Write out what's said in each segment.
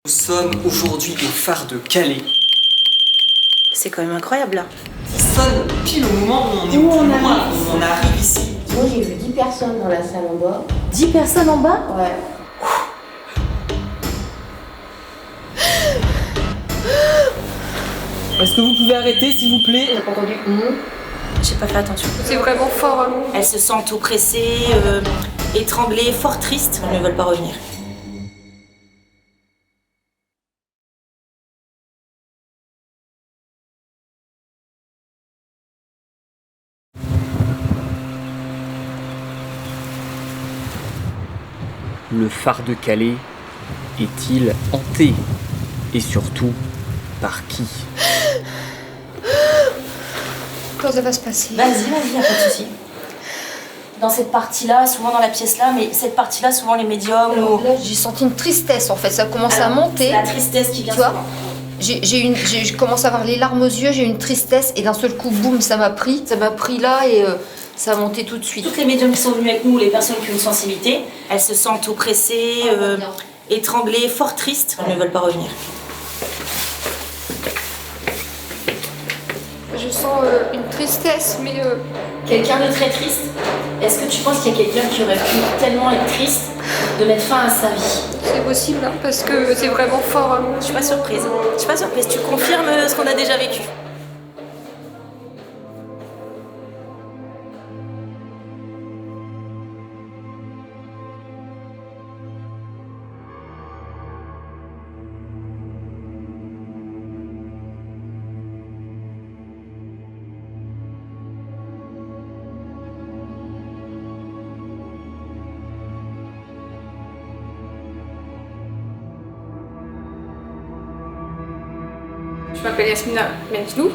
Nous sommes aujourd'hui au phare de Calais. C'est quand même incroyable là. Ça sonne pile au moment où on est au plus loin, où on arrive ici. Moi j'ai vu 10 personnes dans la salle en bas. 10 personnes en bas? Ouais. Est-ce que vous pouvez arrêter s'il vous plaît? J'ai pas entendu. J'ai pas fait attention. C'est vraiment fort. Hein. Elles se sentent oppressées, étranglées, fort tristes. Elles ne veulent pas revenir. Le phare de Calais est-il hanté? Et surtout, par qui? Quand ça va se passer? Vas-y, y a pas de souci. Dans cette partie-là, souvent dans la pièce-là, mais cette partie-là, souvent les médiums. Alors là, j'ai senti une tristesse en fait, ça commence à monter. C'est la tristesse qui vient Tu vois souvent. Je commence à avoir les larmes aux yeux, j'ai eu une tristesse et d'un seul coup, boum, ça m'a pris là et ça a monté tout de suite. Toutes les médiums qui sont venues avec nous, les personnes qui ont une sensibilité, elles se sentent oppressées, étranglées, fort tristes. Elles ne veulent pas revenir. Je sens une tristesse, mais Quelqu'un de très triste. Est-ce que tu penses qu'il y a quelqu'un qui aurait pu tellement être triste de mettre fin à sa vie? c'est possible hein, parce que c'est vraiment fort. Hein. Je suis pas surprise. Je suis pas surprise. Tu confirmes ce qu'on a déjà vécu. Je m'appelle Yasmina Menjlou,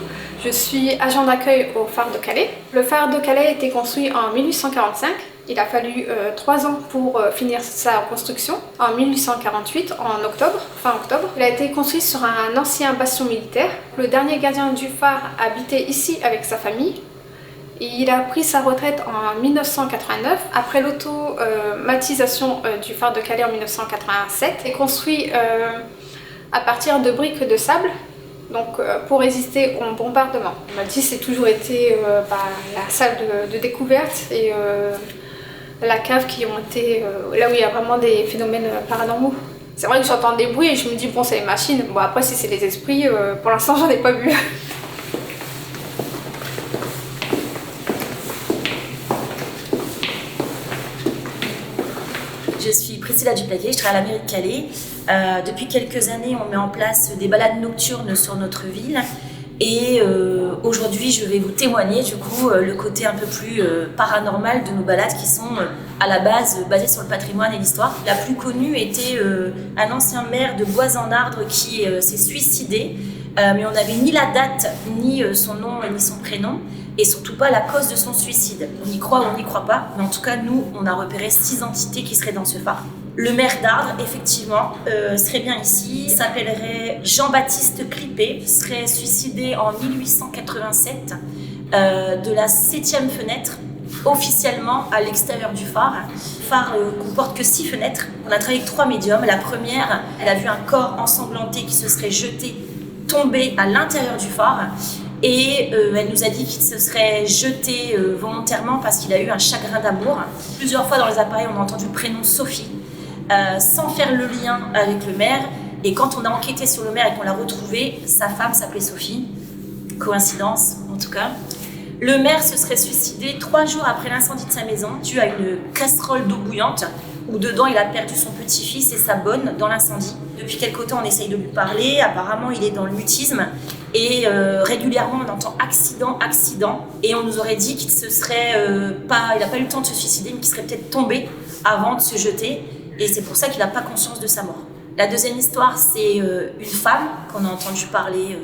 je suis agent d'accueil au phare de Calais. Le phare de Calais a été construit en 1845. Il a fallu 3 ans pour finir sa construction, en 1848, fin octobre. Il a été construit sur un ancien bastion militaire. Le dernier gardien du phare habitait ici avec sa famille. Et il a pris sa retraite en 1989, après l'automatisation du phare de Calais en 1987. Il est construit à partir de briques de sable. Donc pour résister au bombardement. Maltis c'est toujours été la salle de découverte et la cave qui ont été là où il y a vraiment des phénomènes paranormaux. C'est vrai que j'entends des bruits et je me dis bon c'est les machines, bon après si c'est les esprits, pour l'instant j'en ai pas vu. Je suis Priscilla Duplaquet, je travaille à la mairie de Calais. Depuis quelques années, on met en place des balades nocturnes sur notre ville. Et aujourd'hui, je vais vous témoigner du coup le côté un peu plus paranormal de nos balades qui sont à la base basées sur le patrimoine et l'histoire. La plus connue était un ancien maire de Bois-en-Ardre qui s'est suicidé. Mais on n'avait ni la date, ni son nom, ni son prénom. Et surtout pas la cause de son suicide. On y croit ou on n'y croit pas, mais en tout cas, nous, on a repéré 6 entités qui seraient dans ce phare. Le maire d'Ardre, effectivement, serait bien ici, s'appellerait Jean-Baptiste Clippé, serait suicidé en 1887 de la 7e fenêtre, officiellement à l'extérieur du phare. Le phare comporte que 6 fenêtres. On a travaillé avec 3 médiums. La première, elle a vu un corps ensanglanté qui se serait jeté, tombé à l'intérieur du phare. Et elle nous a dit qu'il se serait jeté volontairement parce qu'il a eu un chagrin d'amour. Plusieurs fois dans les appareils, on a entendu le prénom Sophie, sans faire le lien avec le maire. Et quand on a enquêté sur le maire et qu'on l'a retrouvé, sa femme s'appelait Sophie. Coïncidence, en tout cas. Le maire se serait suicidé 3 jours après l'incendie de sa maison, dû à une casserole d'eau bouillante, où dedans il a perdu son petit-fils et sa bonne dans l'incendie. Depuis quelque temps, on essaye de lui parler. Apparemment, il est dans le mutisme. Et régulièrement, on entend accident. Et on nous aurait dit qu'il n'a pas eu le temps de se suicider, mais qu'il serait peut-être tombé avant de se jeter. Et c'est pour ça qu'il n'a pas conscience de sa mort. La deuxième histoire, c'est une femme qu'on a entendu parler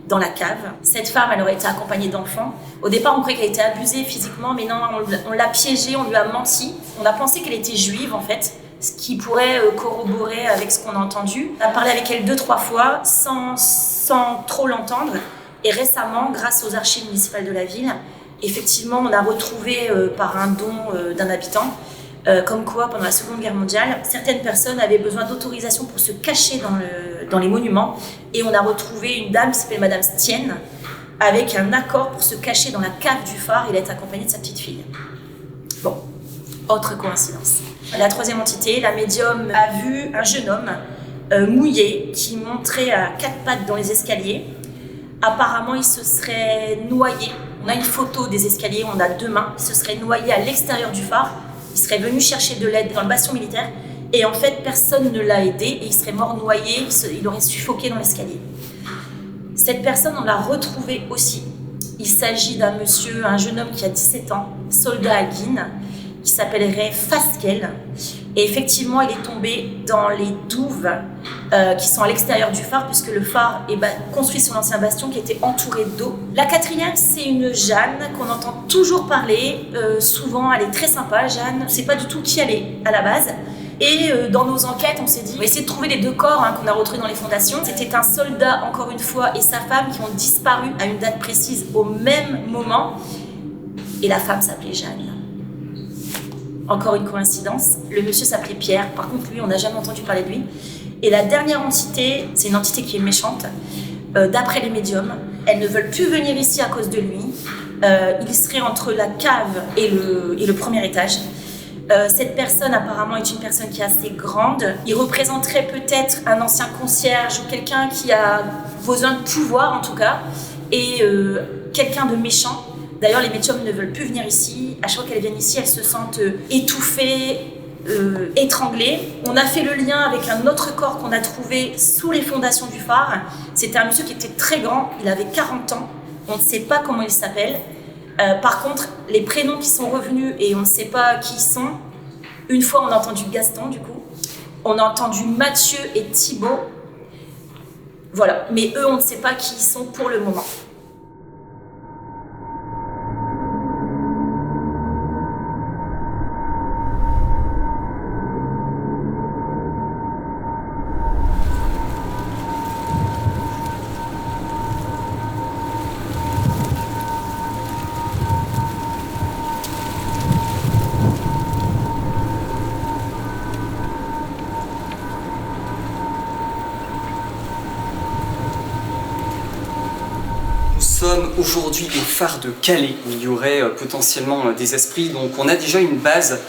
dans la cave. Cette femme, elle aurait été accompagnée d'enfants. Au départ, on croyait qu'elle était abusée physiquement, mais non, on l'a piégée, on lui a menti. On a pensé qu'elle était juive, en fait, ce qui pourrait corroborer avec ce qu'on a entendu. On a parlé avec elle 2-3 fois, sans trop l'entendre. Et récemment, grâce aux archives municipales de la ville, effectivement, on a retrouvé par un don d'un habitant comme quoi pendant la Seconde Guerre mondiale, certaines personnes avaient besoin d'autorisation pour se cacher dans les monuments, et on a retrouvé une dame qui s'appelle Madame Stienne avec un accord pour se cacher dans la cave du phare et d'être accompagnée de sa petite fille. Bon, autre coïncidence. La troisième entité, la médium a vu un jeune homme mouillé qui monterait à 4 pattes dans les escaliers. Apparemment, il se serait noyé. On a une photo des escaliers, on a 2 mains. Il se serait noyé à l'extérieur du phare. Il serait venu chercher de l'aide dans le bastion militaire. Et en fait, personne ne l'a aidé et il serait mort noyé. Il aurait suffoqué dans l'escalier. Cette personne, on l'a retrouvée aussi. Il s'agit d'un monsieur, un jeune homme qui a 17 ans, soldat à Guînes, qui s'appellerait Fasquelle. Et effectivement, il est tombé dans les douves qui sont à l'extérieur du phare, puisque le phare est construit sur l'ancien bastion qui était entouré d'eau. La quatrième, c'est une Jeanne qu'on entend toujours parler. Souvent, elle est très sympa, Jeanne. On ne sait pas du tout qui elle est à la base. Et dans nos enquêtes, on s'est dit, on va essayer de trouver les 2 corps qu'on a retrouvés dans les fondations. C'était un soldat, encore une fois, et sa femme qui ont disparu à une date précise au même moment. Et la femme s'appelait Jeanne. Encore une coïncidence. Le monsieur s'appelait Pierre. Par contre, lui, on n'a jamais entendu parler de lui. Et la dernière entité, c'est une entité qui est méchante. D'après les médiums, elles ne veulent plus venir ici à cause de lui. Il serait entre la cave et le premier étage. Cette personne apparemment est une personne qui est assez grande. Il représenterait peut-être un ancien concierge ou quelqu'un qui a besoin de pouvoir en tout cas, et quelqu'un de méchant. D'ailleurs, les médiums ne veulent plus venir ici. À chaque fois qu'elles viennent ici, elles se sentent étouffées, étranglées. On a fait le lien avec un autre corps qu'on a trouvé sous les fondations du phare. C'était un monsieur qui était très grand, il avait 40 ans. On ne sait pas comment il s'appelle. Par contre, les prénoms qui sont revenus et on ne sait pas qui ils sont. Une fois, on a entendu Gaston, du coup. On a entendu Mathieu et Thibaut. Voilà. Mais eux, on ne sait pas qui ils sont pour le moment. Nous sommes aujourd'hui au phare de Calais, où il y aurait potentiellement des esprits. Donc on a déjà une base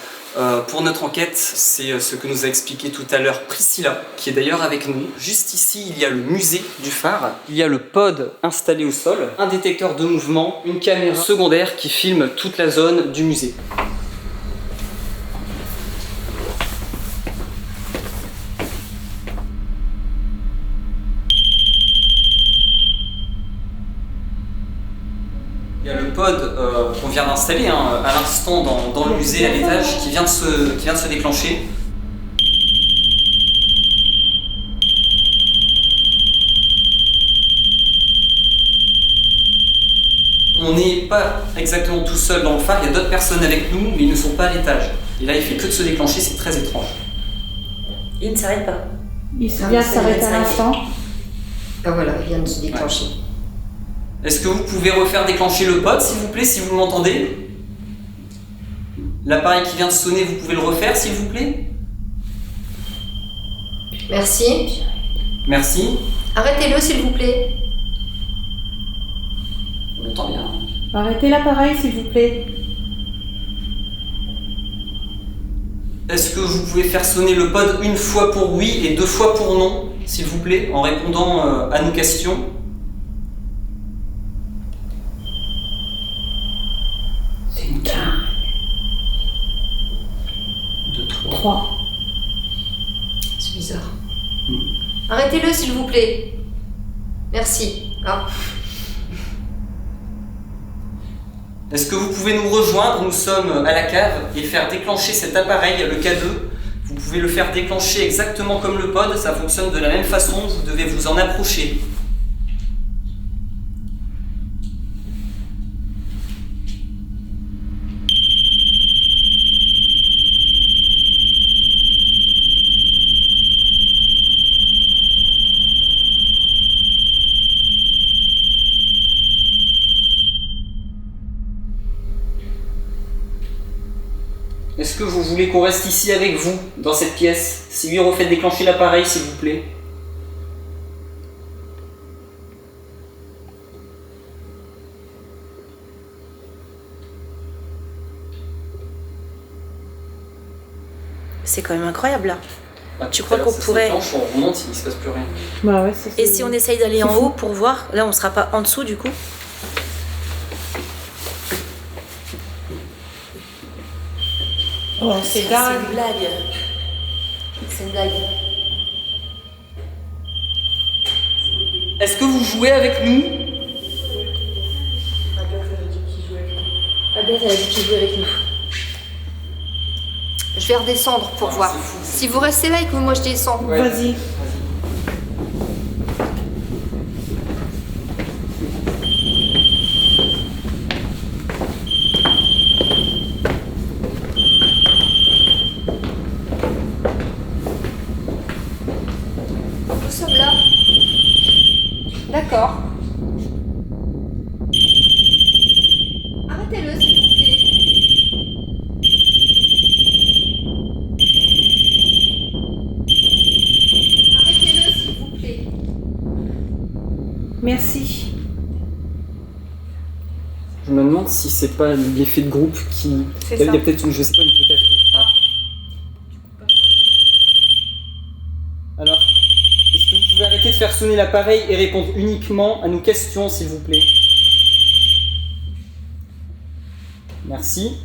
pour notre enquête. C'est ce que nous a expliqué tout à l'heure Priscilla, qui est d'ailleurs avec nous. Juste ici, il y a le musée du phare. Il y a le pod installé au sol, un détecteur de mouvement, une caméra secondaire qui filme toute la zone du musée. Il y a le pod qu'on vient d'installer à l'instant dans le musée à l'étage qui vient de se déclencher. On n'est pas exactement tout seul dans le phare, il y a d'autres personnes avec nous, mais ils ne sont pas à l'étage. Et là, il fait que de se déclencher, c'est très étrange. Il ne s'arrête pas. Il vient de s'arrêter à l'instant. Ah voilà, il vient de se déclencher. Ouais. Est-ce que vous pouvez refaire déclencher le pod, s'il vous plaît, si vous m'entendez? L'appareil qui vient de sonner, vous pouvez le refaire, s'il vous plaît? Merci. Merci. Arrêtez-le, s'il vous plaît. On entend bien. Arrêtez l'appareil, s'il vous plaît. Est-ce que vous pouvez faire sonner le pod une fois pour oui et 2 fois pour non, s'il vous plaît, en répondant à nos questions? C'est une 2, 3. 3. C'est bizarre. Arrêtez-le, s'il vous plaît. Merci. Ah. Est-ce que vous pouvez nous rejoindre? Nous sommes à la cave et faire déclencher cet appareil, le K2. Vous pouvez le faire déclencher exactement comme le pod, ça fonctionne de la même façon, vous devez vous en approcher. Est-ce que vous voulez qu'on reste ici avec vous, dans cette pièce? Si oui, refaites déclencher l'appareil, s'il vous plaît. C'est quand même incroyable là. Bah, Tu tout crois à l'heure, qu'on ça se pourrait- déclenche, on remonte, il se passe plus rien. Bah ouais, ça, Et c'est- si on essaye d'aller en C'est fou. haut pour voir, là on sera pas en dessous du coup. Oh, c'est dingue. une blague. C'est une blague. Est-ce que vous jouez avec nous? Agathe, elle a dit qu'il jouait avec nous. Je vais redescendre pour voir. c'est fou. Si vous restez là et que moi je descends. Ouais. Vas-y. Nous sommes là. D'accord. Arrêtez-le, s'il vous plaît. Arrêtez-le, s'il vous plaît. Merci. Je me demande si c'est pas l'effet de groupe qui... C'est Il y a ça. peut-être une... Je sais pas, une peut-être... Ah. Alors, est-ce que vous pouvez arrêter de faire sonner l'appareil et répondre uniquement à nos questions, s'il vous plaît? Merci.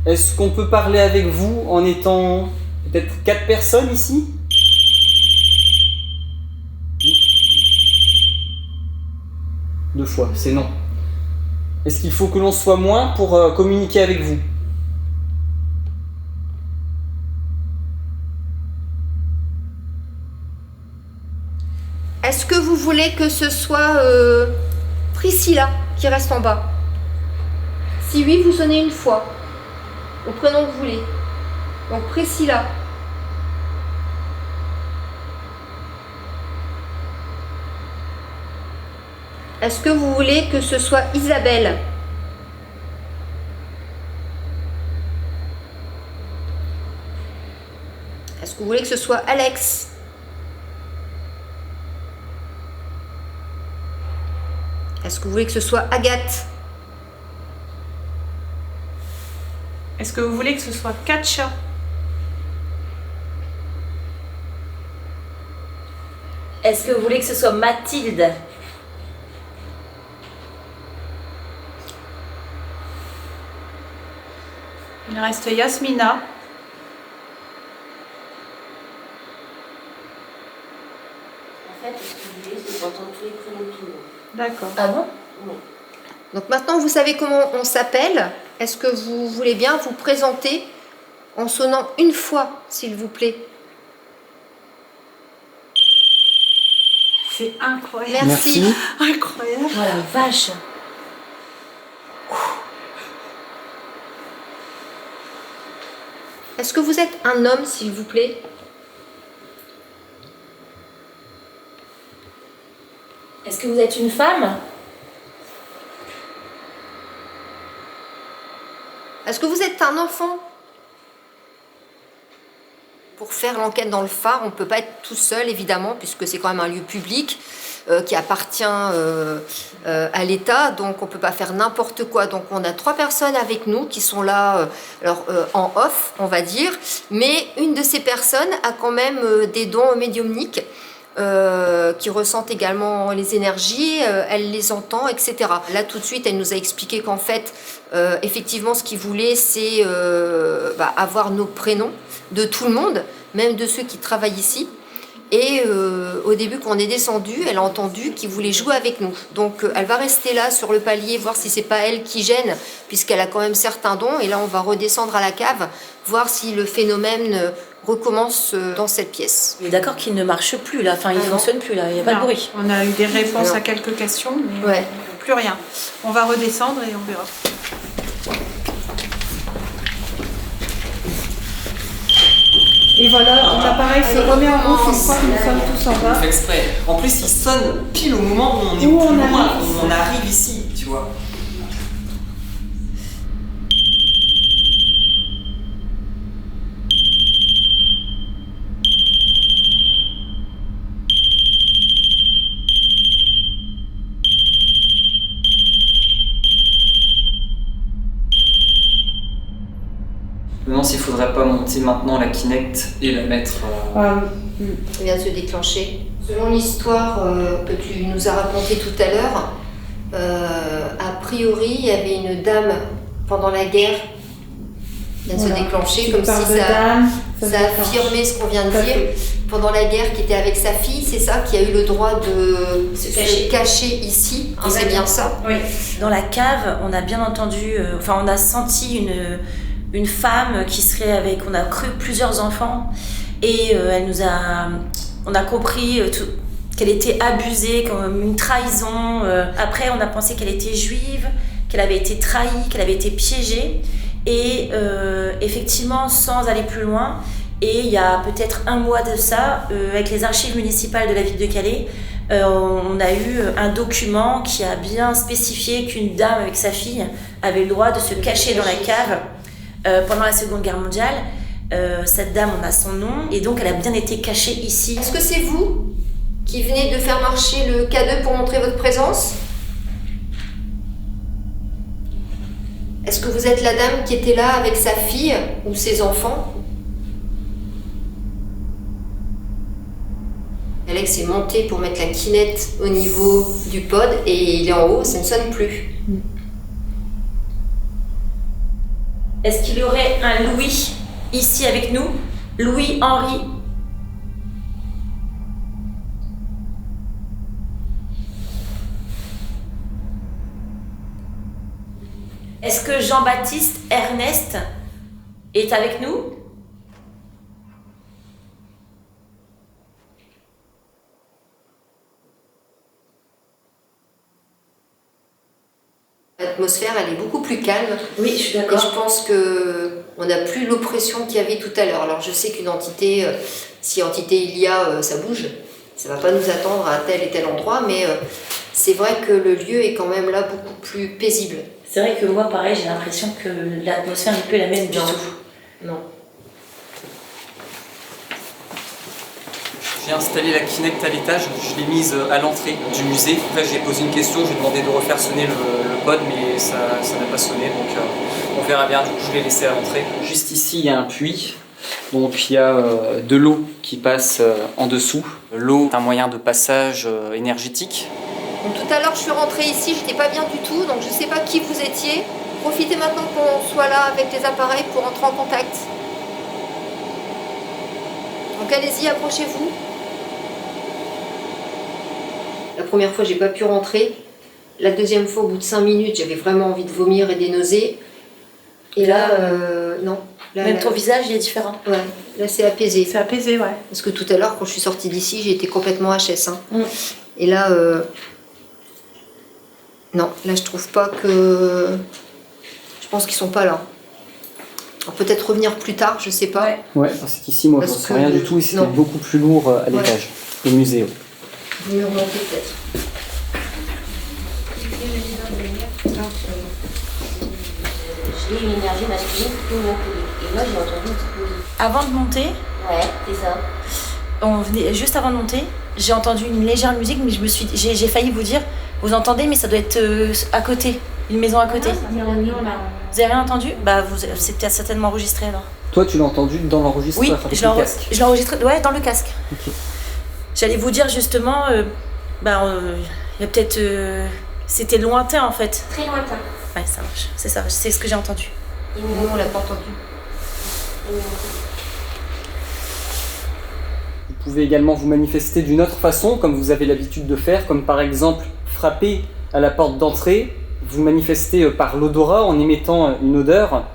Est-ce qu'on peut parler avec vous en étant peut-être 4 personnes ici? Deux fois, c'est non. Est-ce qu'il faut que l'on soit moins pour communiquer avec vous? Est-ce que vous voulez que ce soit Priscilla qui reste en bas? Si oui, vous sonnez une fois. Au prénom que vous voulez. Donc Priscilla. Est-ce que vous voulez que ce soit Isabelle? Est-ce que vous voulez que ce soit Alex? Est-ce que vous voulez que ce soit Agathe? Est-ce que vous voulez que ce soit Katja? Est-ce que vous voulez que ce soit Mathilde? Il reste Yasmina. En fait, ce que vous voulez, c'est entendre tous les prénoms de tout le monde. D'accord. Ah bon? Donc maintenant vous savez comment on s'appelle. Est-ce que vous voulez bien vous présenter en sonnant une fois, s'il vous plaît? C'est incroyable. Merci. Incroyable. Oh la vache! Est-ce que vous êtes un homme, s'il vous plaît? Est-ce que vous êtes une femme? Est-ce que vous êtes un enfant? Pour faire l'enquête dans le phare, on ne peut pas être tout seul, évidemment, puisque c'est quand même un lieu public qui appartient à l'État, donc on ne peut pas faire n'importe quoi. Donc on a 3 personnes avec nous qui sont là en off, on va dire, mais une de ces personnes a quand même des dons médiumniques qui ressentent également les énergies, elle les entend, etc. Là tout de suite, elle nous a expliqué qu'en fait, effectivement, ce qu'ils voulaient, c'est avoir nos prénoms de tout le monde, même de ceux qui travaillent ici. Et au début, quand on est descendu, elle a entendu qu'ils voulaient jouer avec nous. Donc elle va rester là sur le palier, voir si c'est pas elle qui gêne, puisqu'elle a quand même certains dons. Et là, on va redescendre à la cave, voir si le phénomène recommence dans cette pièce. On est d'accord qu'il ne marche plus là, enfin il Ah ne non. fonctionne plus là, il n'y a pas de Non, bruit. On a eu des réponses Non. à quelques questions, mais Ouais. plus rien. On va redescendre et on verra. Et voilà, l'appareil se remet en route une fois que nous sommes tous en On bas. fait exprès. En plus, il sonne pile au moment où on est Où au plus on loin, arrive. où on arrive ici, tu vois. s'il faudrait pas monter maintenant la Kinect et la mettre... Ça vient de se déclencher. Selon l'histoire que tu nous as racontée tout à l'heure, a priori, il y avait une dame pendant la guerre qui vient de se déclencher, comme si ça affirmait ce qu'on vient de dire. Pendant la guerre, qui était avec sa fille, c'est ça, qui a eu le droit de se cacher ici, hein, c'est bien ça? Oui. Dans la cave, on a bien entendu, on a senti une femme qui serait avec, on a cru plusieurs enfants, et on a compris qu'elle était abusée, comme une trahison. Après, on a pensé qu'elle était juive, qu'elle avait été trahie, qu'elle avait été piégée. Et effectivement, sans aller plus loin, et il y a peut-être un mois de ça, avec les archives municipales de la ville de Calais, on a eu un document qui a bien spécifié qu'une dame avec sa fille avait le droit de se cacher dans la cave pendant la Seconde Guerre mondiale. Cette dame, on a son nom, et donc elle a bien été cachée ici. Est-ce que c'est vous qui venez de faire marcher le K2 pour montrer votre présence? Est-ce que vous êtes la dame qui était là avec sa fille ou ses enfants? Alex est monté pour mettre la Kinect au niveau du pod et il est en haut, ça ne sonne plus. Est-ce qu'il y aurait un Louis ici avec nous? Louis-Henri? Est-ce que Jean-Baptiste Ernest est avec nous? L'atmosphère, elle est beaucoup plus calme. Oui, je suis Et d'accord. je pense qu'on n'a plus l'oppression qu'il y avait tout à l'heure. Alors je sais qu'une entité, si entité il y a, ça bouge. Ça ne va pas nous attendre à tel et tel endroit, mais c'est vrai que le lieu est quand même là beaucoup plus paisible. C'est vrai que moi, pareil, j'ai l'impression que l'atmosphère n'est plus la même du tout. Non. J'ai installé la Kinect à l'étage, je l'ai mise à l'entrée du musée. Après j'ai posé une question, j'ai demandé de refaire sonner le pod, mais ça n'a pas sonné, donc on verra bien. Du coup je l'ai laissé à l'entrée. Juste ici il y a un puits, donc il y a de l'eau qui passe en dessous. L'eau est un moyen de passage énergétique. Donc, tout à l'heure je suis rentrée ici, j'étais pas bien du tout, donc je sais pas qui vous étiez. Profitez maintenant qu'on soit là avec les appareils pour entrer en contact. Donc allez-y, approchez-vous. La première fois, j'ai pas pu rentrer. La deuxième fois, au bout de 5 minutes, j'avais vraiment envie de vomir et des nausées. Et là, non. Là, Même ton visage, il est différent. Ouais, là c'est apaisé. C'est apaisé, ouais. Parce que tout à l'heure, quand je suis sortie d'ici, j'ai été complètement HS. Hein. Et là, non, là je trouve pas que... Je pense qu'ils sont pas là. Alors peut-être revenir plus tard, je sais pas. Ouais, parce qu'ici moi je Parce ressens que rien du tout et c'était non. beaucoup plus lourd à l'étage, le musée. Ouais. Vous me remontez peut-être. J'ai une énergie masculine plutôt masculine. Et moi, j'ai entendu une petite musique. Avant de monter, Ouais, c'est ça. juste avant de monter, j'ai entendu une légère musique, mais j'ai failli vous dire, vous entendez, mais ça doit être à côté, une maison à côté. Vous avez rien entendu? Bah, c'était certainement enregistré alors. Toi tu l'as entendu dans l'enregistreur Oui, avec je le casque. l'ai enregistré, ouais, dans le casque. Ok. J'allais vous dire justement, il y a peut-être, c'était lointain en fait. Très lointain. Ouais, ça marche, c'est ça, c'est ce que j'ai entendu. Et Nous, on l'a pas entendu. Vous pouvez également vous manifester d'une autre façon, comme vous avez l'habitude de faire, comme par exemple frapper à la porte d'entrée, vous manifester par l'odorat en émettant une odeur.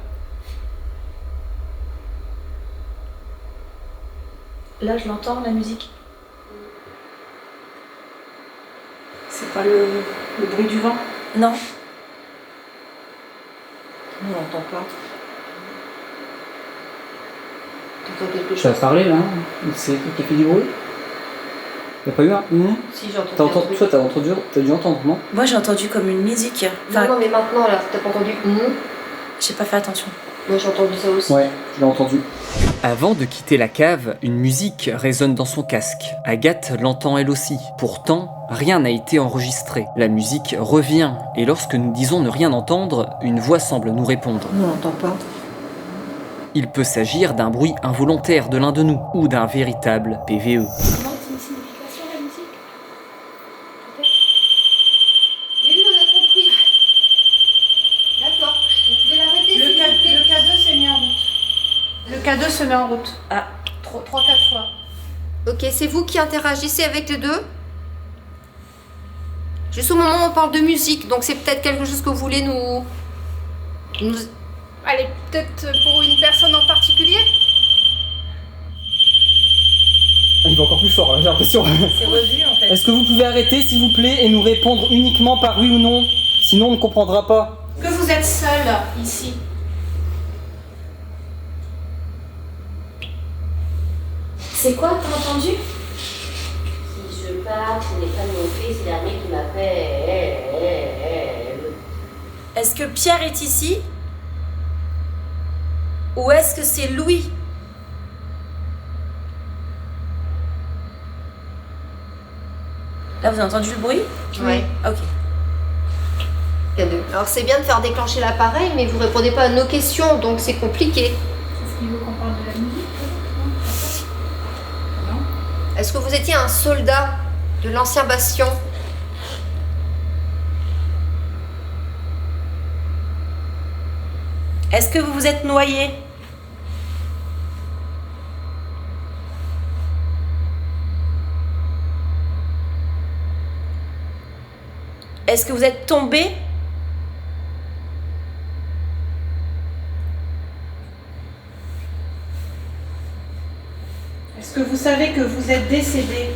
Là, je l'entends, la musique. C'est pas le bruit du vent. Non. On n'entend pas. T'entends quelque Tu as chose? parlé là, c'est qui a fait du bruit? Y'a pas eu un Si, j'entends. Toi t'as dû entendre, non? Moi, j'ai entendu comme une musique. Enfin, Non, mais maintenant, là, t'as pas entendu? j'ai pas fait attention. Moi, j'ai entendu ça aussi. Ouais, je l'ai entendu. Avant de quitter la cave, une musique résonne dans son casque. Agathe l'entend elle aussi. Pourtant, rien n'a été enregistré. La musique revient, et lorsque nous disons ne rien entendre, une voix semble nous répondre. On n'entend pas. Il peut s'agir d'un bruit involontaire de l'un de nous ou d'un véritable PVE. Demande une signification la musique. Mais lui, on a compris. D'accord. Vous pouvez l'arrêter s'il vous plaît. Le K2 s'est mis en route. Le K2 se met en route. Ah. 3-4 fois. Ok, c'est vous qui interagissez avec les deux? Juste au moment où on parle de musique, donc c'est peut-être quelque chose que vous voulez nous... Allez, peut-être pour une personne en particulier? Il va encore plus fort, là, j'ai l'impression. C'est revu en fait. Est-ce que vous pouvez arrêter, s'il vous plaît, et nous répondre uniquement par oui ou non? Sinon, on ne comprendra pas. Que vous êtes seul ici. C'est quoi, t'as entendu? Si je pars, ce n'est pas mon fils, c'est l'armée qui m'appelle. Est-ce que Pierre est ici? Ou est-ce que c'est Louis? Là, vous avez entendu le bruit? Ouais. Ok. Alors c'est bien de faire déclencher l'appareil, mais vous répondez pas à nos questions, donc c'est compliqué. Est-ce qu'il veut qu'on parle de la musique? Non. Est-ce que vous étiez un soldat de l'ancien bastion? Est-ce que vous vous êtes noyé? Est-ce que vous êtes tombé? Est-ce que vous savez que vous êtes décédé?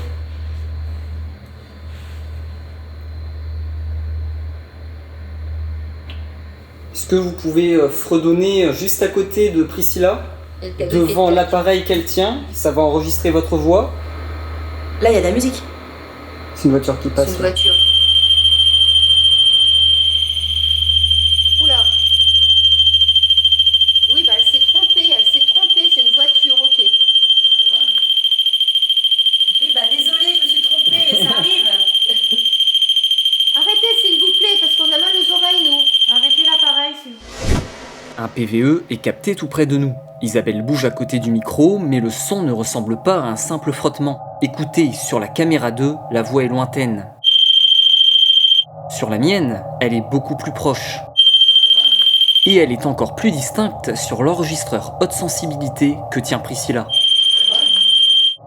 Est-ce que vous pouvez fredonner juste à côté de Priscilla, Et le cadeau devant qui est- l'appareil qu'elle tient? Ça va enregistrer votre voix. Là, il y a de la musique. C'est une voiture qui C'est passe. une voiture. Oula. Oui, bah elle s'est trompée, c'est une voiture, ok. Oui, bah désolé, je me suis trompée, ça arrive. Arrêtez s'il vous plaît, parce qu'on a mal aux oreilles, nous. Arrêtez l'appareil, s'il vous plaît. Un PVE est capté tout près de nous. Isabelle bouge à côté du micro, mais le son ne ressemble pas à un simple frottement. Écoutez, sur la caméra 2, la voix est lointaine. Sur la mienne, elle est beaucoup plus proche. Et elle est encore plus distincte sur l'enregistreur haute sensibilité que tient Priscilla.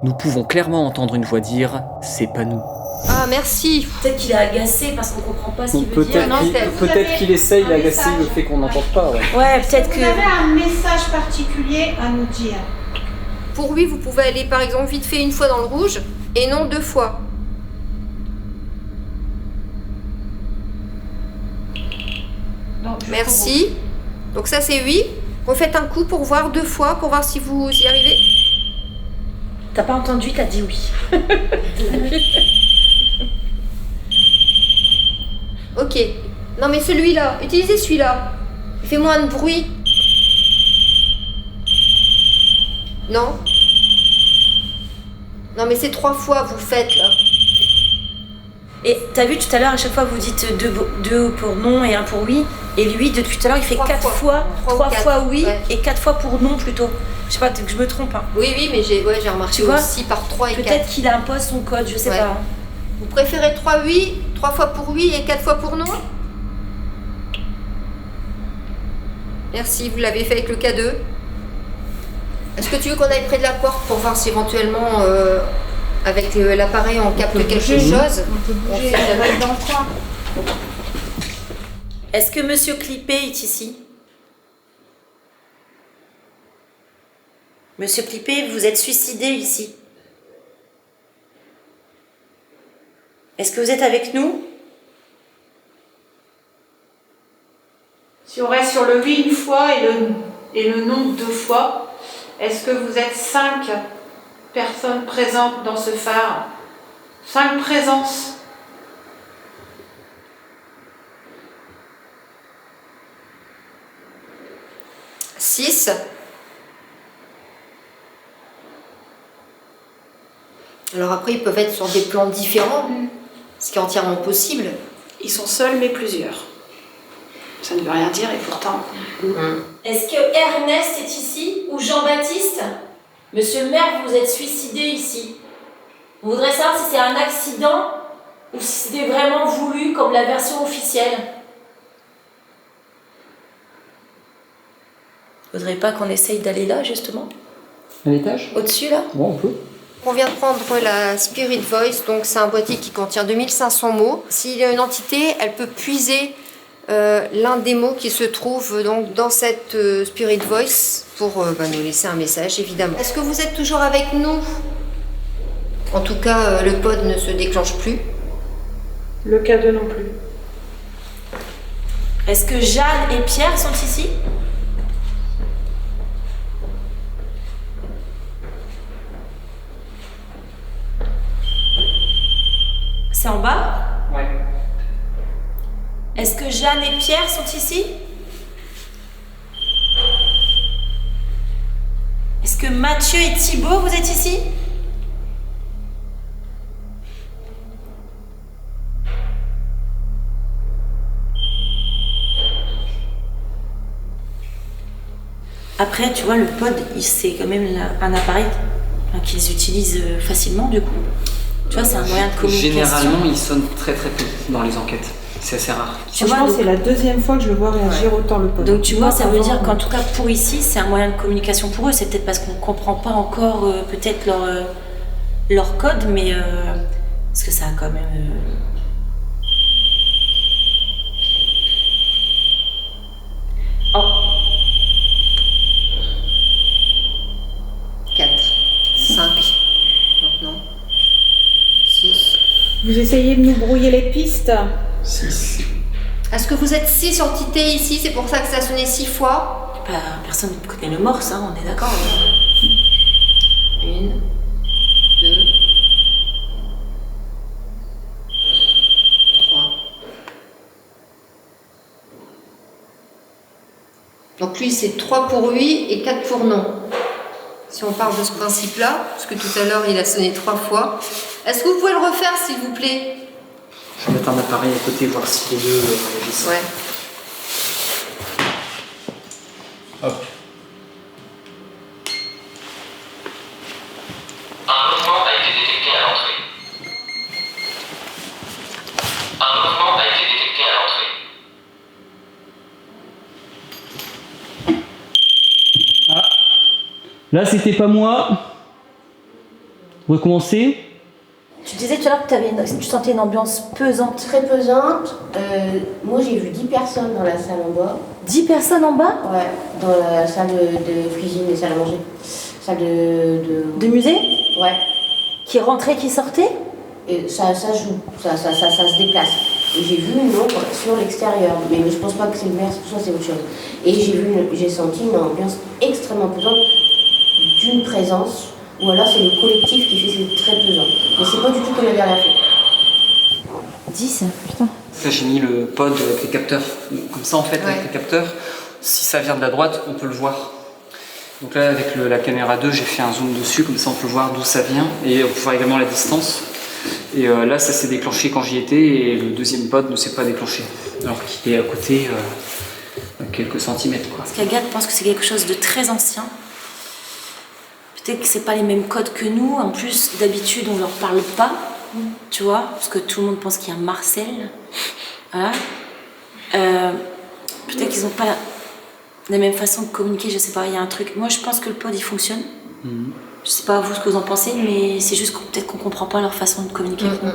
Nous pouvons clairement entendre une voix dire « c'est pas nous ». Ah, merci. Peut-être qu'il est agacé parce qu'on comprend pas ce qu'il Donc veut dire. peut-être Non, qu'il peut-être. peut-être qu'il essaye Un d'agacer message. le fait qu'on n'entende pas. Ouais. Ouais, peut-être Vous avez que... un message particulier à nous dire? Pour lui, vous pouvez aller par exemple vite fait une fois dans le rouge, et non 2 fois. Non, je Merci. Donc ça c'est oui. Refaites un coup pour voir 2 fois, pour voir si vous y arrivez. T'as pas entendu, t'as dit oui. Ok. Non mais celui-là, utilisez celui-là. Il fait moins de bruit. Non. Non mais c'est 3 fois vous le faites là. Et t'as vu tout à l'heure, à chaque fois vous dites deux pour non et un pour oui. Et lui, depuis tout à l'heure, il fait 3 4 fois. fois, 3 ou 3 4, fois oui ouais. et 4 fois pour non plutôt. Je sais pas, peut-être que je me trompe. Hein. Oui, mais j'ai remarqué Tu vois, aussi par 3 et 4. Peut-être qu'il impose son code, je sais Ouais. pas. Vous préférez 3 oui, 3 fois pour oui et 4 fois pour non? Merci, vous l'avez fait avec le K2. Est-ce que tu veux qu'on aille près de la porte pour voir si éventuellement avec l'appareil on capte quelque chose? On peut bouger, On sait elle va jamais. être dans le coin. Est-ce que Monsieur Clippé est ici? Monsieur Clippé, vous êtes suicidé ici. Est-ce que vous êtes avec nous? Si on reste sur le oui une fois et le non 2 fois, est-ce que vous êtes 5 personnes présentes dans ce phare? 5 présences. « 6. Alors après, ils peuvent être sur des plans différents, ce qui est entièrement possible. Ils sont seuls mais plusieurs. Ça ne veut rien dire et pourtant. Est-ce que Ernest est ici ou Jean-Baptiste? Monsieur le maire, vous vous êtes suicidé ici. On voudrait savoir si c'est un accident ou si c'était vraiment voulu comme la version officielle. Faudrait pas qu'on essaye d'aller là, justement? À l'étage? Au-dessus, là? Bon, on peut. On vient de prendre la Spirit Voice, donc c'est un boîtier qui contient 2500 mots. S'il y a une entité, elle peut puiser l'un des mots qui se trouve donc dans cette Spirit Voice pour nous laisser un message, évidemment. Est-ce que vous êtes toujours avec nous? En tout cas, le pod ne se déclenche plus. Le cadeau non plus. Est-ce que Jeanne et Pierre sont ici? C'est en bas? Ouais. Est-ce que Jeanne et Pierre sont ici? Est-ce que Mathieu et Thibaut, vous êtes ici? Après, tu vois, le pod, c'est quand même un appareil qu'ils utilisent facilement, du coup. Tu vois, c'est un moyen de communication. Généralement, il sonne très très peu dans les enquêtes. C'est assez rare. Tu vois, Franchement, c'est la deuxième fois que je le vois réagir autant le pod. Donc tu vois, ça veut dire qu'en tout cas pour ici, c'est un moyen de communication pour eux. C'est peut-être parce qu'on ne comprend pas encore peut-être leur code, mais parce que ça a quand même... 4, 5, maintenant 6. Vous essayez de nous brouiller les pistes? 6. Est-ce que vous êtes 6 entités ici? C'est pour ça que ça a sonné 6 fois. Personne ne connaît le morse, hein, on est d'accord. 1, 2, 3. Donc lui, c'est 3 pour oui et 4 pour non. Si on part de ce principe-là, parce que tout à l'heure, il a sonné 3 fois. Est-ce que vous pouvez le refaire, s'il vous plaît? Je vais mettre un appareil à côté, voir si les deux réagissent. Ouais. Hop. Un mouvement a été détecté à l'entrée. Un mouvement a été détecté à l'entrée. Là, c'était pas moi. Recommencer. Tu disais tout à l'heure que tu sentais une ambiance pesante. Très pesante. Moi, j'ai vu 10 personnes dans la salle en bas. 10 personnes en bas? Ouais, dans la salle de cuisine et salle à manger. Salle De musée? Ouais. Qui rentraient, qui sortaient? Et ça joue, ça se déplace. Et j'ai vu une ombre sur l'extérieur, mais je pense pas que c'est le maire, soit c'est autre chose. Et j'ai senti une ambiance extrêmement pesante d'une présence, ou alors c'est le collectif qui fait c'est très pesant. Mais c'est pas du tout comme la dernière fois. 10, putain. Là, j'ai mis le pod avec les capteurs. Comme ça, en fait, Ouais. avec les capteurs, si ça vient de la droite, on peut le voir. Donc là, avec la caméra 2, j'ai fait un zoom dessus, comme ça on peut voir d'où ça vient, et on peut voir également la distance. Et là, ça s'est déclenché quand j'y étais, et le deuxième pod ne s'est pas déclenché, alors qu'il est à côté, à quelques centimètres, quoi. Parce qu'Agathe pense que c'est quelque chose de très ancien. Peut-être que c'est pas les mêmes codes que nous. En plus, d'habitude, on leur parle pas, tu vois, parce que tout le monde pense qu'il y a Marcel. Voilà. Peut-être qu'ils ont pas la même façon de communiquer, je sais pas, il y a un truc. Moi, je pense que le pod, il fonctionne. Je sais pas vous ce que vous en pensez, mais c'est juste peut-être qu'on comprend pas leur façon de communiquer avec nous.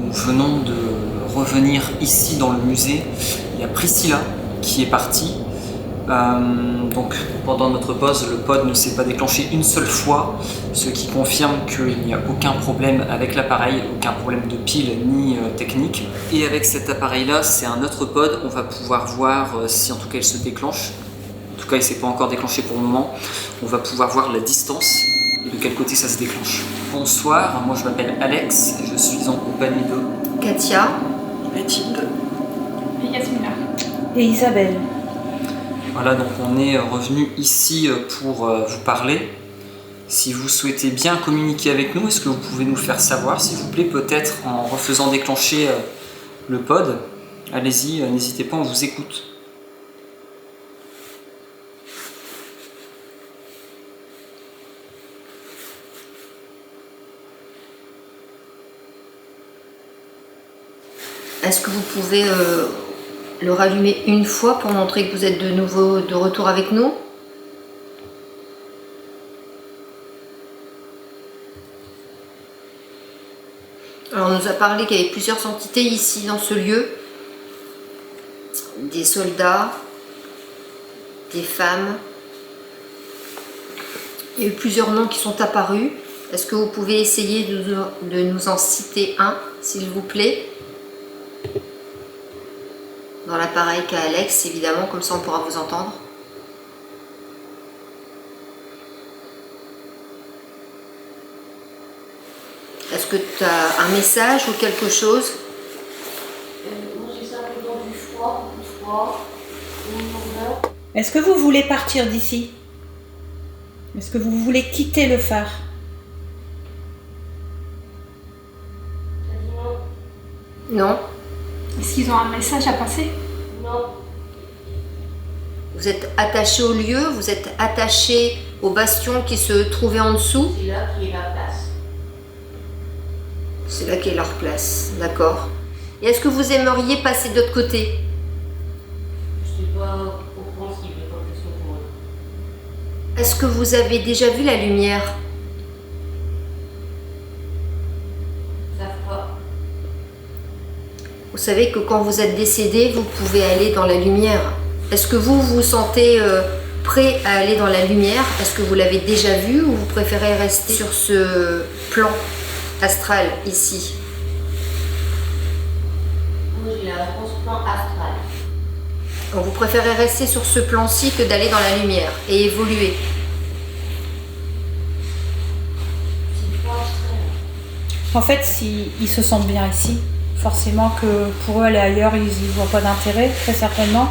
Nous venons de revenir ici dans le musée. Il y a Priscilla qui est partie. Donc pendant notre pause, le pod ne s'est pas déclenché une seule fois, ce qui confirme qu'il n'y a aucun problème avec l'appareil, aucun problème de pile ni technique. Et avec cet appareil-là, c'est un autre pod, on va pouvoir voir si en tout cas il se déclenche. En tout cas, il ne s'est pas encore déclenché pour le moment. On va pouvoir voir la distance et de quel côté ça se déclenche. Bonsoir, moi je m'appelle Alex, je suis en compagnie de Katia, Mathilde. Et Yasmina. Et Isabelle. Voilà, donc on est revenu ici pour vous parler. Si vous souhaitez bien communiquer avec nous, est-ce que vous pouvez nous le faire savoir, s'il vous plaît, peut-être en refaisant déclencher le pod. Allez-y, n'hésitez pas, on vous écoute. Est-ce que vous pouvez le rallumer une fois pour montrer que vous êtes de nouveau de retour avec nous? Alors on nous a parlé qu'il y avait plusieurs entités ici dans ce lieu. Des soldats, des femmes. Il y a eu plusieurs noms qui sont apparus. Est-ce que vous pouvez essayer de nous en citer un, s'il vous plaît? Dans l'appareil qu'a Alex, évidemment, comme ça on pourra vous entendre. Est-ce que tu as un message ou quelque chose? Moi j'ai simplement du froid, une lourdeur. Est-ce que vous voulez partir d'ici? Est-ce que vous voulez quitter le phare? T'as dit non? Non. Est-ce qu'ils ont un message à passer? Non. Vous êtes attaché au lieu, vous êtes attaché au bastion qui se trouvait en dessous. C'est là qui est la place. C'est là qu'est leur place, d'accord. Et est-ce que vous aimeriez passer de l'autre côté? Je suis pas compréhensible comme question pour eux. Est-ce que vous avez déjà vu la lumière? Ils savent pas. Vous savez que quand vous êtes décédé, vous pouvez aller dans la lumière. Est-ce que vous vous sentez prêt à aller dans la lumière? Est-ce que vous l'avez déjà vu ou vous préférez rester sur ce plan astral ici? Moi j'ai la réponse plan astral. Donc vous préférez rester sur ce plan-ci que d'aller dans la lumière et évoluer. C'est le plan astral. En fait, s'ils se sentent bien ici, forcément que pour eux aller ailleurs, ils n'y voient pas d'intérêt, très certainement.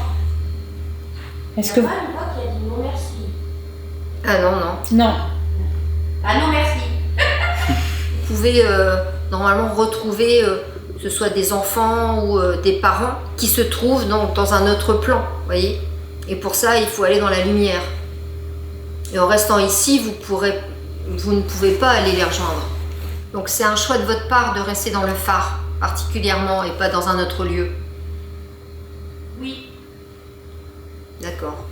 Est-ce que... Il y a pas une voix qui a dit non merci. Ah non, non. Non. Ah non merci. Vous pouvez normalement retrouver, que ce soit des enfants ou des parents, qui se trouvent donc dans un autre plan, voyez. Et pour ça, il faut aller dans la lumière. Et en restant ici, vous ne pouvez pas aller les rejoindre. Donc c'est un choix de votre part de rester dans le phare, particulièrement, et pas dans un autre lieu. Oui. D'accord.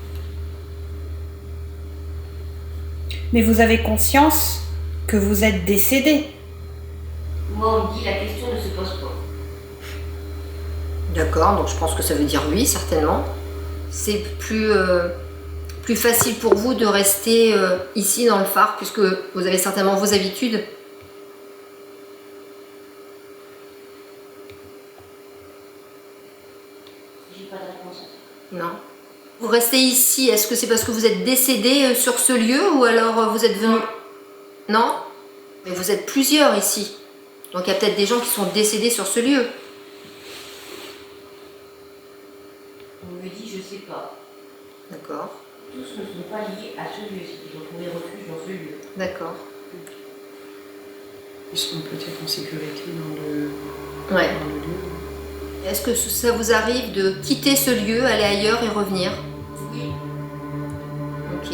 Mais vous avez conscience que vous êtes décédé. Moi on me dit la question ne se pose pas. D'accord, donc je pense que ça veut dire oui, certainement. C'est plus facile pour vous de rester ici dans le phare, puisque vous avez certainement vos habitudes. J'ai pas de réponse à ça. Non. Vous restez ici, est-ce que c'est parce que vous êtes décédé sur ce lieu ou alors vous êtes venu... Non? Mais vous êtes plusieurs ici. Donc il y a peut-être des gens qui sont décédés sur ce lieu. On me dit je sais pas. D'accord. Tous ne sont pas liés à ce lieu. Ils ont trouvé refuge dans ce lieu. D'accord. Ils sont peut-être en sécurité dans Ouais. dans le lieu. Est-ce que ça vous arrive de quitter ce lieu, aller ailleurs et revenir? Oui. Ok.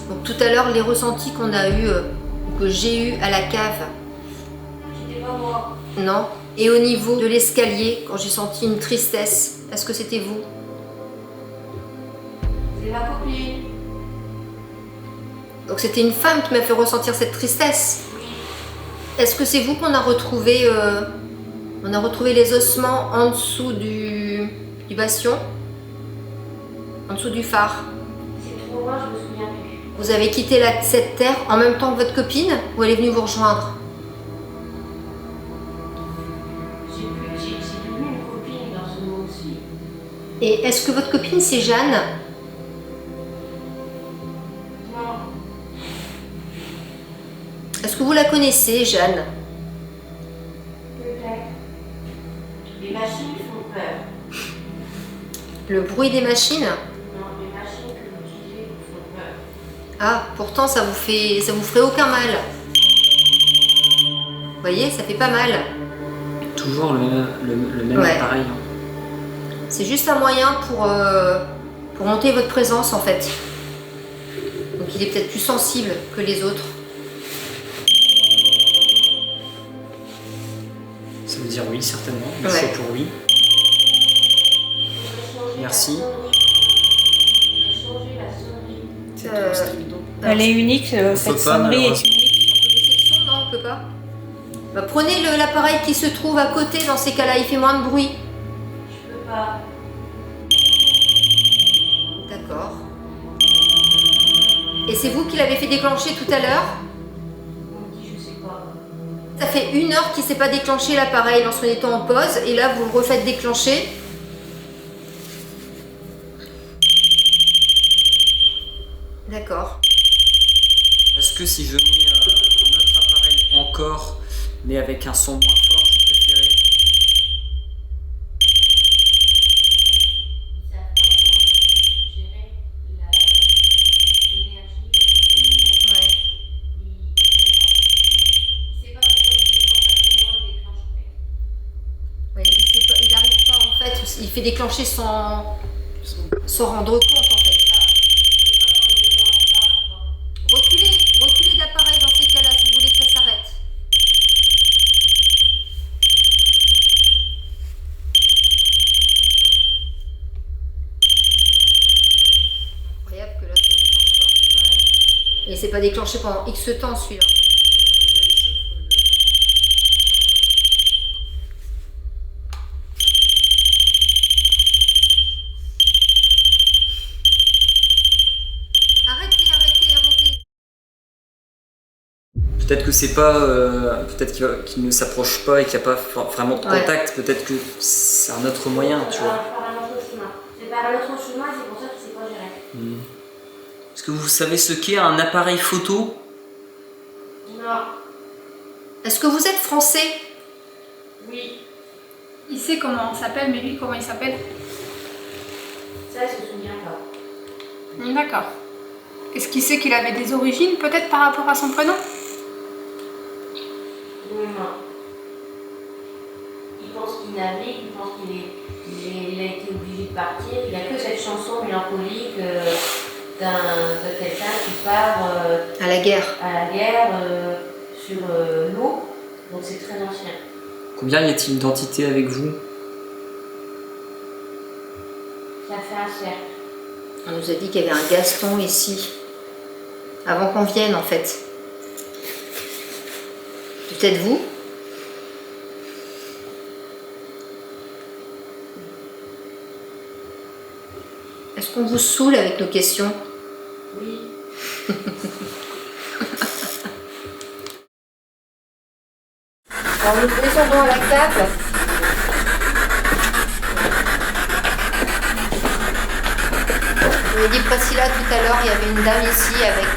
Donc tout à l'heure, les ressentis qu'on a eu, que j'ai eu à la cave, C'était pas moi. non? Et au niveau de l'escalier, quand j'ai senti une tristesse, est-ce que c'était vous? C'est ma copine. Donc c'était une femme qui m'a fait ressentir cette tristesse. Oui. Est-ce que c'est vous qu'on a retrouvé on a retrouvé les ossements en dessous du bastion? En dessous du phare? C'est trop loin, je me souviens plus. Vous avez quitté cette terre en même temps que votre copine ou elle est venue vous rejoindre? C'est devenu une copine dans ce mot aussi. Et est-ce que votre copine c'est Jeanne? Non. Est-ce que vous la connaissez, Jeanne? Peut-être. Les machines font Le bruit des machines? Ah, pourtant ça vous ferait aucun mal. Vous voyez, ça fait pas mal. Toujours le même Ouais. appareil. C'est juste un moyen pour monter votre présence en fait. Donc il est peut-être plus sensible que les autres. Ça veut dire oui, certainement. Ouais. C'est pour oui. Merci. Elle est unique, cette pas, sonnerie est malheureusement. unique. On peut baisser le son? Non, on peut pas. Bah, prenez l'appareil qui se trouve à côté dans ces cas-là, il fait moins de bruit. Je peux pas. D'accord. Et c'est vous qui l'avez fait déclencher tout à l'heure? Je sais pas. Ça fait 1 heure qu'il ne s'est pas déclenché l'appareil en son étant en pause, et là vous le refaites déclencher. D'accord. Est-ce que si je mets un autre appareil encore, mais avec un son moins fort, vous préférez? Ils savent pas comment gérer l'énergie. Ouais. Ils comprennent pas. Il sait pas pourquoi il déclenche, à quel moment il déclenche. Ouais, il n'arrive pas en fait, il fait déclencher sans rendre compte en fait. Reculez d'appareil dans ces cas-là si vous voulez que ça s'arrête. Incroyable que l'autre ne déclenche pas. Ouais. Et il s'est pas déclenché pendant X temps celui-là. Arrêtez. Peut-être que c'est pas. Peut-être qu'il ne s'approche pas et qu'il n'y a pas vraiment de Ouais. contact. Peut-être que c'est un autre moyen, tu vois. Par un autre chemin. C'est par un autre chemin et c'est pour ça qu'il sait pas gérer. Est-ce que vous savez ce qu'est un appareil photo? Non. Est-ce que vous êtes français? Oui. Il sait comment on s'appelle, mais lui, comment il s'appelle? Ça, il se souvient pas. D'accord. Est-ce qu'il sait qu'il avait des origines, peut-être par rapport à son prénom? Non. Il pense qu'il navigue, il pense qu'il a été obligé de partir. Il a que cette chanson mélancolique de quelqu'un qui part À la guerre. sur l'eau. Donc c'est très ancien. Combien y a-t-il d'entités avec vous? Ça fait un cercle. On nous a dit qu'il y avait un Gaston ici. Avant qu'on vienne en fait. Peut-être vous? Est-ce qu'on vous saoule avec nos questions? Oui. Alors nous descendons à la table. Je vous ai dit Priscilla tout à l'heure, il y avait une dame ici avec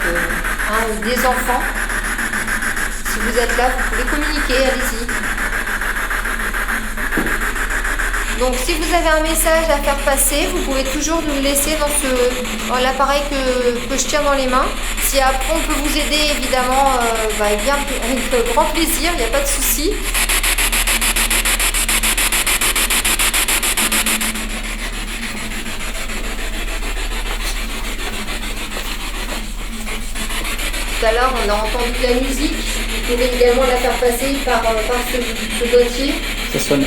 un ou des enfants. Si vous êtes là, vous pouvez communiquer, allez-y. Donc si vous avez un message à faire passer, vous pouvez toujours nous le laisser dans l'appareil que je tiens dans les mains. Si après on peut vous aider, évidemment, bien, avec grand plaisir, il n'y a pas de souci. Tout à l'heure, on a entendu de la musique. Vous pouvez également la faire passer par ce boîtier. Ça sonne.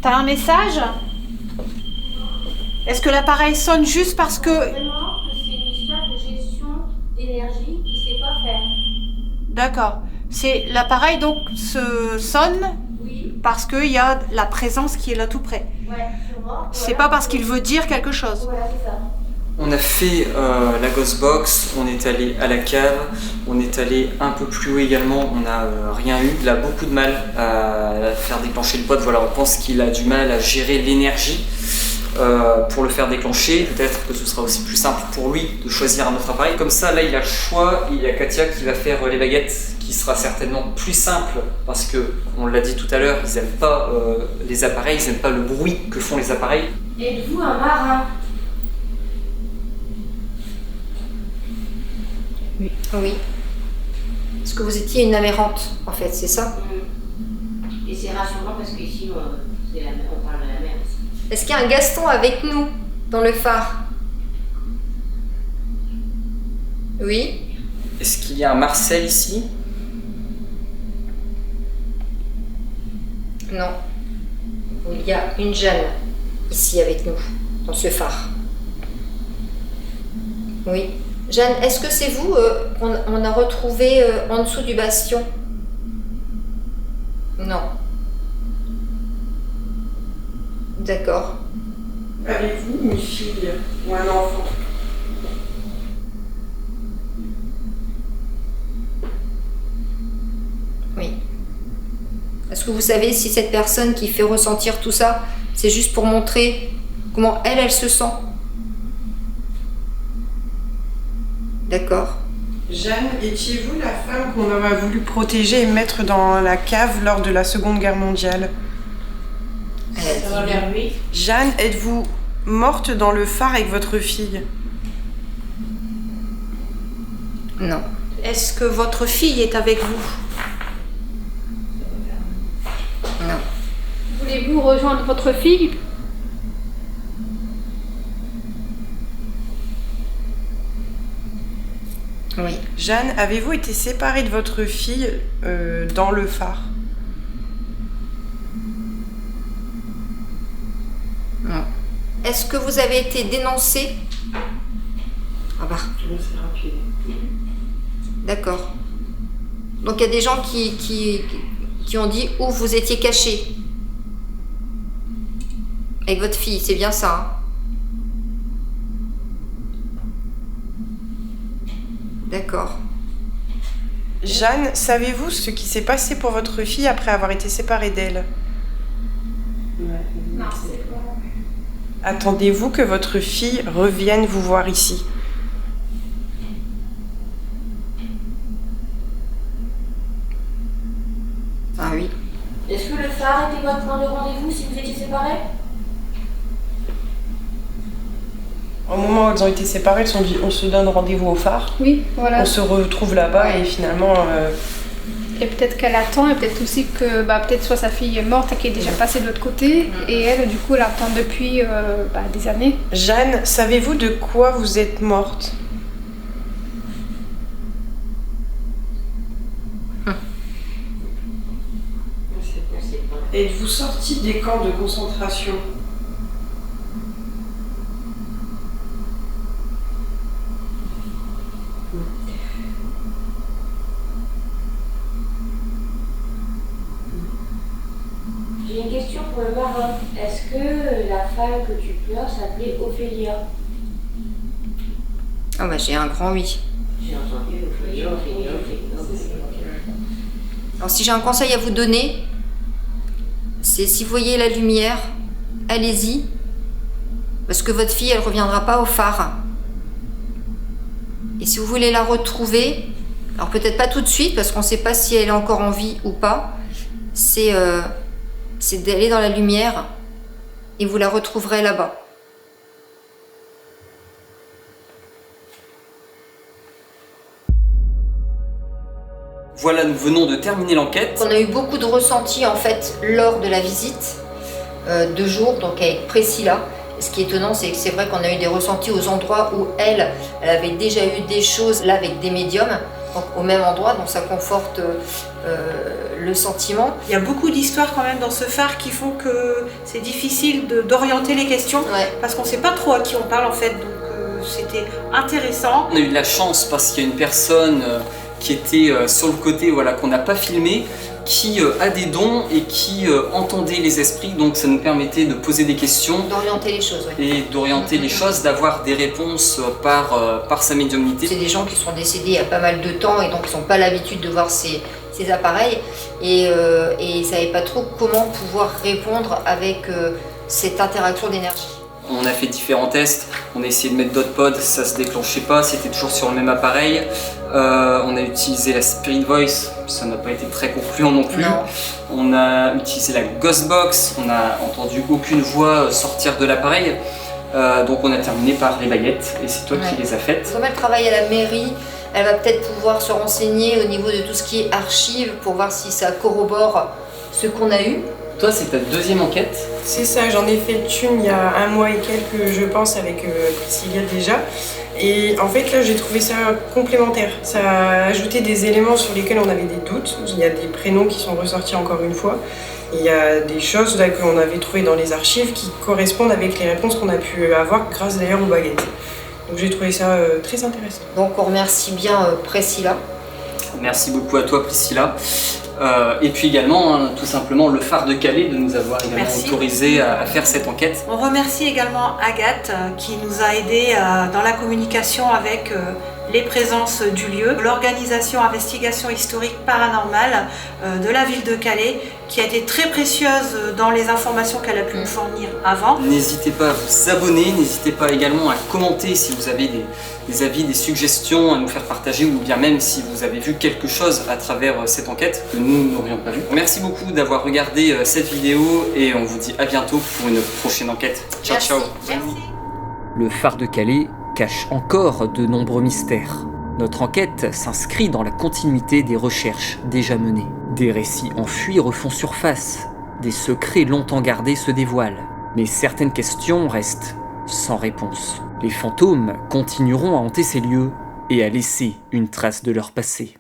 T'as un message? Est-ce que l'appareil sonne juste parce que... Vraiment que c'est une histoire de gestion d'énergie qu'il ne sait pas faire. D'accord. C'est l'appareil donc se sonne Oui. parce qu'il y a la présence qui est là tout près. Ouais, sûrement. C'est pas parce qu'il veut dire quelque chose. Voilà, c'est ça. On a fait la Ghost Box, on est allé à la cave, on est allé un peu plus haut également, on n'a rien eu. Il a beaucoup de mal à faire déclencher le pod, voilà, on pense qu'il a du mal à gérer l'énergie pour le faire déclencher. Peut-être que ce sera aussi plus simple pour lui de choisir un autre appareil. Comme ça, là il a le choix, il y a Katia qui va faire les baguettes, qui sera certainement plus simple parce que, on l'a dit tout à l'heure, ils n'aiment pas les appareils, ils n'aiment pas le bruit que font les appareils. Êtes-vous un marin? Oui. Est-ce que vous étiez une amérante, en fait, c'est ça? Et c'est rassurant parce qu'ici, on parle de la mer aussi. Est-ce qu'il y a un Gaston avec nous dans le phare? Oui. Est-ce qu'il y a un Marcel ici? Non. Il y a une Jeanne ici avec nous, dans ce phare. Oui. Jeanne, est-ce que c'est vous qu'on a retrouvé en dessous du bastion? Non. D'accord. Avez-vous une fille ou un enfant? Oui. Est-ce que vous savez si cette personne qui fait ressentir tout ça, c'est juste pour montrer comment elle se sent? D'accord. Jeanne, étiez-vous la femme qu'on aurait voulu protéger et mettre dans la cave lors de la Seconde Guerre mondiale? Ça va vers lui. Jeanne, êtes-vous morte dans le phare avec votre fille? Non. Est-ce que votre fille est avec vous? Non. Voulez-vous rejoindre votre fille? Oui. Jeanne, avez-vous été séparée de votre fille dans le phare? Non. Est-ce que vous avez été dénoncée? Ah bah. C'est rapide. D'accord. Donc il y a des gens qui ont dit où vous étiez caché avec votre fille, c'est bien ça, hein? D'accord. Jeanne, savez-vous ce qui s'est passé pour votre fille après avoir été séparée d'elle? Non, c'est bon. Attendez-vous que votre fille revienne vous voir ici? Ah oui. Est-ce que le phare était votre point de rendez-vous si vous étiez séparés? Au moment où elles ont été séparées, elles se sont dit on se donne rendez-vous au phare, Oui, voilà. on se retrouve là-bas et finalement... Et peut-être qu'elle attend, et peut-être aussi que peut-être soit sa fille est morte et qu'elle est déjà passée de l'autre côté, et elle, du coup, elle attend depuis des années. Jeanne, savez-vous de quoi vous êtes morte? Êtes-vous sortie des camps de concentration? J'ai une question pour le marin. Est-ce que la femme que tu pleures s'appelait Ophélia? Ah bah j'ai un grand oui. J'ai entendu Ophélia. Alors si j'ai un conseil à vous donner, c'est si vous voyez la lumière, allez-y, parce que votre fille, elle reviendra pas au phare. Et si vous voulez la retrouver, alors peut-être pas tout de suite, parce qu'on ne sait pas si elle est encore en vie ou pas, c'est d'aller dans la lumière et vous la retrouverez là-bas. Voilà, nous venons de terminer l'enquête. On a eu beaucoup de ressentis en fait lors de la visite, 2 jours, donc avec Priscilla. Ce qui est étonnant, c'est que c'est vrai qu'on a eu des ressentis aux endroits où elle avait déjà eu des choses là avec des médiums, donc au même endroit, donc ça conforte le sentiment. Il y a beaucoup d'histoires quand même dans ce phare qui font que c'est difficile d'orienter les questions, parce qu'on ne sait pas trop à qui on parle en fait, donc c'était intéressant. On a eu de la chance parce qu'il y a une personne qui était sur le côté, voilà, qu'on n'a pas filmé, qui a des dons et qui entendait les esprits, donc ça nous permettait de poser des questions. D'orienter les choses, oui. Et d'orienter les choses, d'avoir des réponses par sa médiumnité. C'est des gens qui sont décédés il y a pas mal de temps et donc ils n'ont pas l'habitude de voir ces appareils et ils ne savaient pas trop comment pouvoir répondre avec cette interaction d'énergie. On a fait différents tests, on a essayé de mettre d'autres pods, ça se déclenchait pas, c'était toujours sur le même appareil. On a utilisé la Spirit Voice, ça n'a pas été très concluant non plus. Non. On a utilisé la Ghost Box, on n'a entendu aucune voix sortir de l'appareil. Donc on a terminé par les baguettes et c'est toi qui les as faites. Comme elle travaille à la mairie, elle va peut-être pouvoir se renseigner au niveau de tout ce qui est archives pour voir si ça corrobore ce qu'on a eu. Toi, c'est ta deuxième enquête. C'est ça, j'en ai fait une il y a 1 mois et quelques, je pense, avec Priscilla déjà. Et en fait, là, j'ai trouvé ça complémentaire. Ça a ajouté des éléments sur lesquels on avait des doutes. Il y a des prénoms qui sont ressortis encore une fois. Il y a des choses là qu'on avait trouvées dans les archives qui correspondent avec les réponses qu'on a pu avoir grâce d'ailleurs aux baguettes. Donc j'ai trouvé ça très intéressant. Donc on remercie bien Priscilla. Merci beaucoup à toi, Priscilla. Et puis également, tout simplement, le phare de Calais de nous avoir également autorisé à faire cette enquête. On remercie également Agathe qui nous a aidés dans la communication avec les présences du lieu, l'organisation Investigation Historique Paranormale de la ville de Calais qui a été très précieuse dans les informations qu'elle a pu nous fournir avant. N'hésitez pas à vous abonner, n'hésitez pas également à commenter si vous avez des avis, des suggestions à nous faire partager ou bien même si vous avez vu quelque chose à travers cette enquête que nous n'aurions pas vu. Merci beaucoup d'avoir regardé cette vidéo et on vous dit à bientôt pour une prochaine enquête. Ciao, ciao. Merci. Le phare de Calais cache encore de nombreux mystères. Notre enquête s'inscrit dans la continuité des recherches déjà menées. Des récits enfuis refont surface, des secrets longtemps gardés se dévoilent, mais certaines questions restent sans réponse. Les fantômes continueront à hanter ces lieux et à laisser une trace de leur passé.